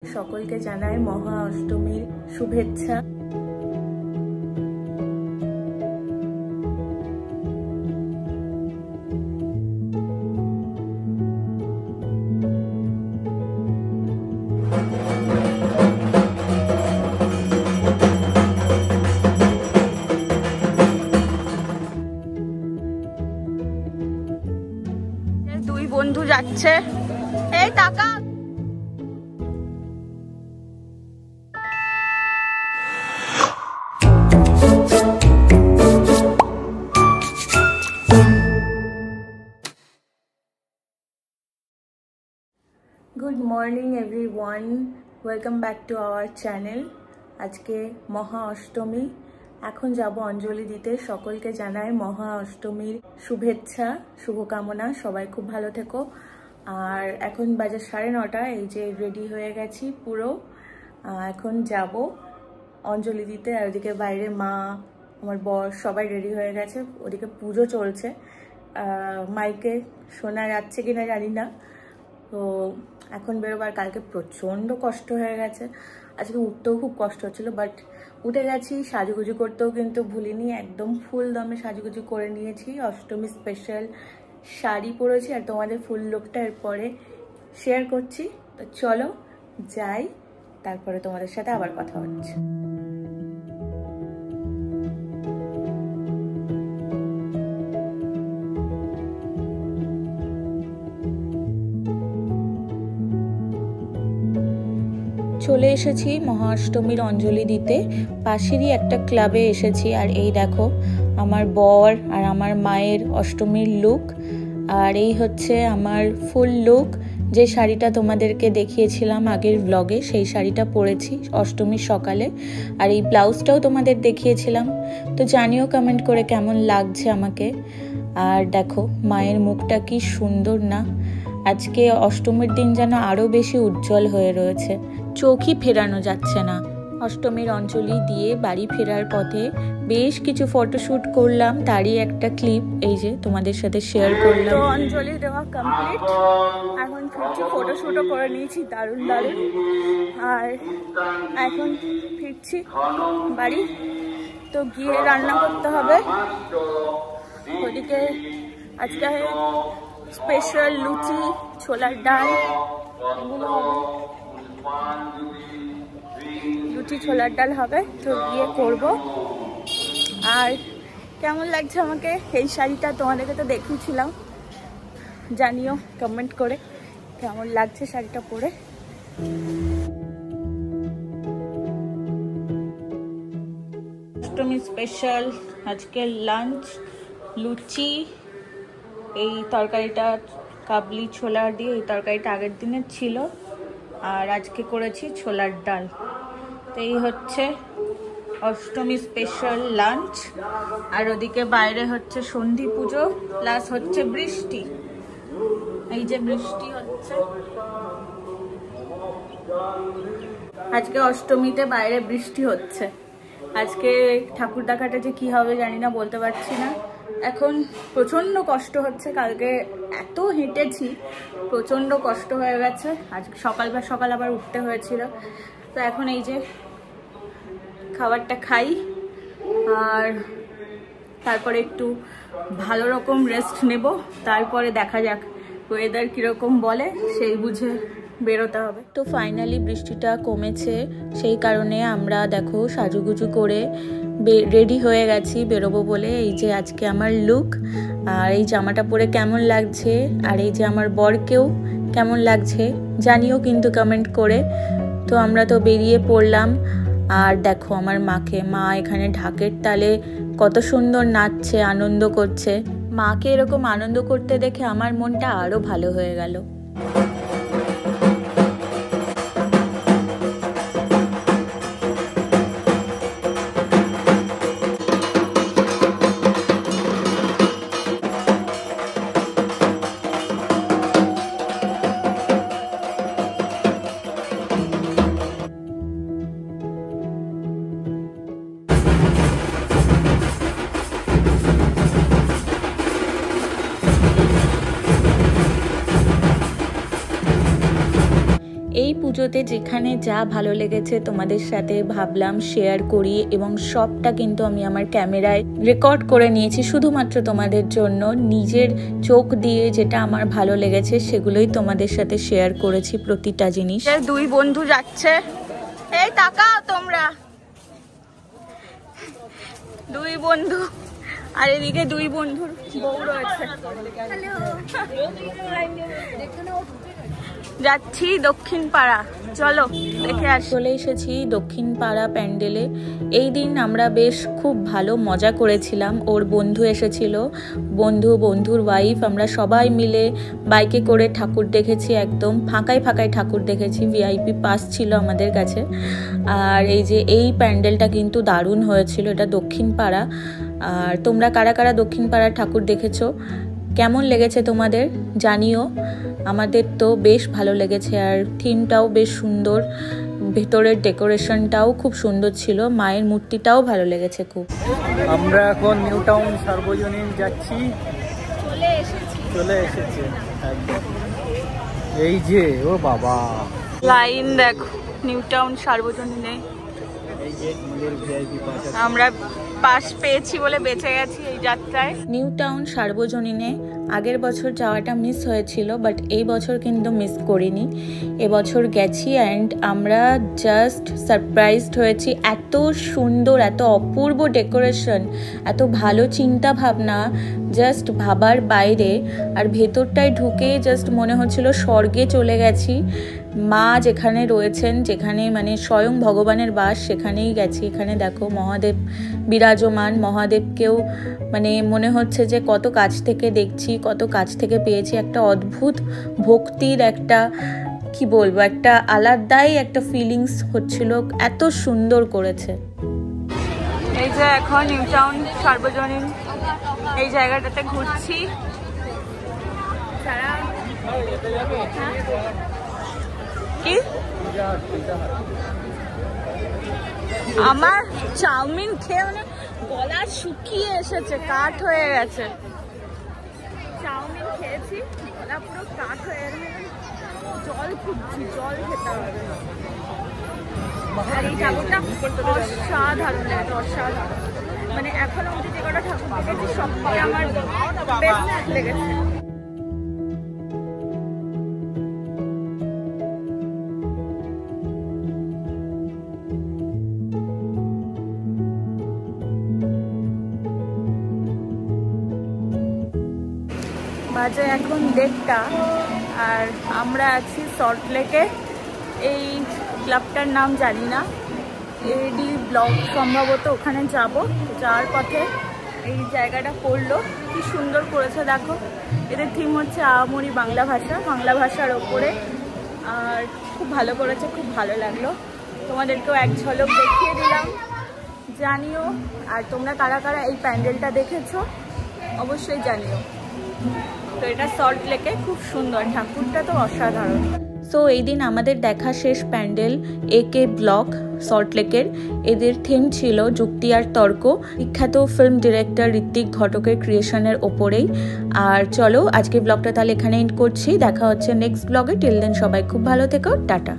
সকলকে জানাই মহা অষ্টমীর শুভেচ্ছা। দুই বন্ধু যাচ্ছে, এই টাকা good morning everyone, welcome back to our channel. আজকে মহা অষ্টমী, এখন যাব অঞ্জলি দিতে। সকলকে জানাই মহা অষ্টমীর শুভেচ্ছা, শুভকামনা। সবাই খুব ভালো থেকো। আর এখন বাজে 9:30, এই যে রেডি হয়ে গেছি পুরো। এখন যাব অঞ্জলি দিতে। আর ওদিকে বাইরে মা, আমার বর সবাই রেডি হয়ে গেছে। ওদিকে পুজো চলছে, মাইকে শোনা যাচ্ছে কিনা জানি না। তো এখন বেরোবার, কালকে প্রচণ্ড কষ্ট হয়ে গেছে, আজকে উঠতেও খুব কষ্ট হচ্ছিলো, বাট উঠে গেছি। সাজুগুজু করতেও কিন্তু ভুলিনি, একদম ফুল দমে সাজুগুজু করে নিয়েছি। অষ্টমী স্পেশাল শাড়ি পরেছি, আর তোমাদের ফুল লুকটা এরপরে শেয়ার করছি। তো চলো যাই, তারপরে তোমাদের সাথে আবার কথা হচ্ছে। চলে এসেছি মহা অষ্টমীর অঞ্জলি দিতে। পাশেরই একটা ক্লাবে এসেছি। আর এই দেখো আমার বর আর আমার মায়ের অষ্টমীর লুক। আর এই হচ্ছে আমার ফুল লুক, যে শাড়িটা তোমাদেরকে দেখিয়েছিলাম আগের ব্লগে, সেই শাড়িটা পরেছি অষ্টমীর সকালে। আর এই ব্লাউজটাও তোমাদের দেখিয়েছিলাম। তো জানিও কমেন্ট করে কেমন লাগছে আমাকে। আর দেখো মায়ের মুখটা কি সুন্দর না, আজকে অষ্টমীর দিন যেন আরও বেশি উজ্জ্বল হয়ে রয়েছে, চোখই ফেরানো যাচ্ছে না। অষ্টমীর অঞ্জলি দিয়ে বাড়ি ফেরার পথে বেশ কিছু ফটোশ্যুট করলাম, তারই একটা ক্লিপ এই যে তোমাদের সাথে শেয়ার করলাম। তো অঞ্জলি দেওয়া কমপ্লিট, এখন ফিরছি। ফটোশ্যুটও করে নিয়েছি দারুণ দারুণ। আর এখন ফিরছি বাড়ি। তো গিয়ে রান্না করতে হবে। ওদিকে আজকে স্পেশাল লুচি, ছোলার ডাল, এগুলো হবে। লুচি ছোলার ডাল হবে, তো গিয়ে করব। আর কেমন লাগছে আমাকে এই শাড়িটা, তোমাদেরকে তো দেখিয়েছিলাম, জানিও কমেন্ট করে কেমন লাগছে শাড়িটা পরে। অষ্টমী স্পেশাল আজকে লাঞ্চ, লুচি, এই তরকারিটা কাবলি ছোলার দিয়ে, এই তরকারিটা আগের দিনের ছিল। আর আজকে করেছি ছোলার ডাল। তো এই হচ্ছে অষ্টমী স্পেশাল লাঞ্চ। আর ওদিকে বাইরে হচ্ছে সন্ধি পুজো, প্লাস হচ্ছে বৃষ্টি। এই যে বৃষ্টি হচ্ছে আজকে অষ্টমীতে, বাইরে বৃষ্টি হচ্ছে। আজকে ঠাকুর দেখাটা যে কি হবে জানি না, বলতে পারছি না। এখন প্রচণ্ড কষ্ট হচ্ছে, কালকে এত হেঁটেছি, প্রচণ্ড কষ্ট হয়ে গেছে। আজকে সকাল আবার উঠতে হয়েছিল। তো এখন এই যে খাবারটা খাই, আর তারপরে একটু ভালো রকম রেস্ট নেব। তারপরে দেখা যাক ওয়েদার কীরকম বলে, সেই বুঝে বেরোতে হবে। তো ফাইনালি বৃষ্টিটা কমেছে, সেই কারণে আমরা দেখো সাজুগুজু করে রেডি হয়ে গেছি বেরোবো বলে। এই যে আজকে আমার লুক, আর এই জামাটা পরে কেমন লাগছে, আর এই যে আমার বরকেও কেমন লাগছে জানিও কিন্তু কমেন্ট করে। তো আমরা তো বেরিয়ে পড়লাম। আর দেখো আমার মাকে, মা এখানে ঢাকের তালে কত সুন্দর নাচছে, আনন্দ করছে। মাকে এরকম আনন্দ করতে দেখে আমার মনটা আরও ভালো হয়ে গেল। পুজোতে যেখানে যা ভালো লেগেছে তোমাদের সাথে ভাবলাম শেয়ার করি, এবং সবটা কিন্তু আমি আমার ক্যামেরায় রেকর্ড করে নিয়েছি শুধুমাত্র তোমাদের জন্য। নিজের চোখ দিয়ে যেটা আমার ভালো লেগেছে সেগুলোই তোমাদের সাথে শেয়ার করেছি, প্রতিটা জিনিস। দুই বন্ধু যাচ্ছে, এই তাকাও তোমরা, দুই বন্ধু, আর এদিকে দুই বন্ধুর বউ রয়েছে। যাচ্ছি দক্ষিণ পাড়া, চলো দেখে আসি। চলে এসেছি দক্ষিণ পাড়া প্যান্ডেলে। এই দিন আমরা বেশ খুব ভালো মজা করেছিলাম। ওর বন্ধু এসেছিল, বন্ধুর ওয়াইফ, আমরা সবাই মিলে বাইকে করে ঠাকুর দেখেছি। একদম ফাঁকায় ঠাকুর দেখেছি, ভিআইপি পাস ছিল আমাদের কাছে। আর এই যে এই প্যান্ডেলটা কিন্তু দারুণ হয়েছিল, এটা দক্ষিণ পাড়া। আর তোমরা কারা কারা দক্ষিণ পাড়ার ঠাকুর দেখেছো, কেমন লেগেছে তোমাদের জানিও। আমাদের তো বেশ ভালো লেগেছে, আর থিমটাও বেশ সুন্দর, ভেতরের ডেকোরেশনটাও খুব সুন্দর ছিল, মায়ের মূর্তিটাও ভালো লেগেছে খুব। আমরা এখন নিউ টাউন সার্বজনীন যাচ্ছি, চলে এসেছি একদম। এই যে ও বাবা, লাইন দেখো নিউ টাউন সার্বজনীনে। আমরা পাস পেয়েছি বলে বেঁচে গেছি এই যাত্রায়। নিউ টাউন সার্বজনীনে আগের বছর যাওয়াটা মিস হয়েছিল, বাট এই বছর কিন্তু মিস করিনি, এবছর গেছি। অ্যান্ড আমরা জাস্ট সারপ্রাইজড হয়েছি, এত সুন্দর, এত অপূর্ব ডেকোরেশন, এত ভালো চিন্তা ভাবনা, জাস্ট ভাবার বাইরে। আর ভেতরটায় ঢুকে জাস্ট মনে হচ্ছিল স্বর্গে চলে গেছি। মা যেখানে রয়েছেন, যেখানে মানে স্বয়ং ভগবানের বাস, সেখানেই গেছি। এখানে দেখো মহাদেব বিরাজমান, মহাদেবকেও মানে মনে হচ্ছে যে কত কাছ থেকে দেখছি, কত কাছ থেকে পেয়েছি। একটা অদ্ভুত ভক্তির একটা কি বলবো, একটা আলাদাই একটা ফিলিংস হচ্ছিল, এত সুন্দর করেছে। এই যে এখন নিউ টাউন সার্বজনীন এই জায়গাটাতে ঘুরছি। কি আমার চাউমিন খেয়ে মানে গলা শুকিয়ে এসেছে, কাঠ হয়ে গেছে। চাউমিন খেয়েছি, গলা পুরো কাঠ হয়ে গেছে, জল খুঁজছি, জল খেতে হবে। আর এই ঠাকুরটা অসাধারণ লাগে, অসাধারণ। মানে এখন অবধি যে কটা ঠাকুর দেখেছি সবথেকে আমার বেস্ট লেগেছে। বাজে এখন 1:30, আর আমরা আছি সল্টলেকে। এই ক্লাবটার নাম জানি না, এডি ব্লক সম্ভবত, ওখানে যাব। যাওয়ার পথে এই জায়গাটা পড়লো, কি সুন্দর করেছে দেখো। এদের থিম হচ্ছে আহামরি বাংলা ভাষা, বাংলা ভাষার ওপরে। আর খুব ভালো করেছে, খুব ভালো লাগলো। তোমাদেরকেও এক ঝলক দেখিয়ে দিলাম, জানিও। আর তোমরা কারা কারা এই প্যান্ডেলটা দেখেছো অবশ্যই জানিও। তো এটা সল্ট লেকে, খুব সুন্দর, ঠাকুরটা তো অসাধারণ। সো এই দিন আমাদের দেখা শেষ প্যান্ডেল একে ব্লক সল্ট লেকের। এদের থিম ছিল যুক্তি আর তর্ক, বিখ্যাত ফিল্ম ডিরেক্টর ঋত্বিক ঘটকের ক্রিয়েশনের ওপরেই। আর চলো আজকে ব্লগটা তাহলে এখানে এন্ড করছি, দেখা হচ্ছে নেক্সট ব্লগে। টিল দেন সবাই খুব ভালো থেকো, টাটা।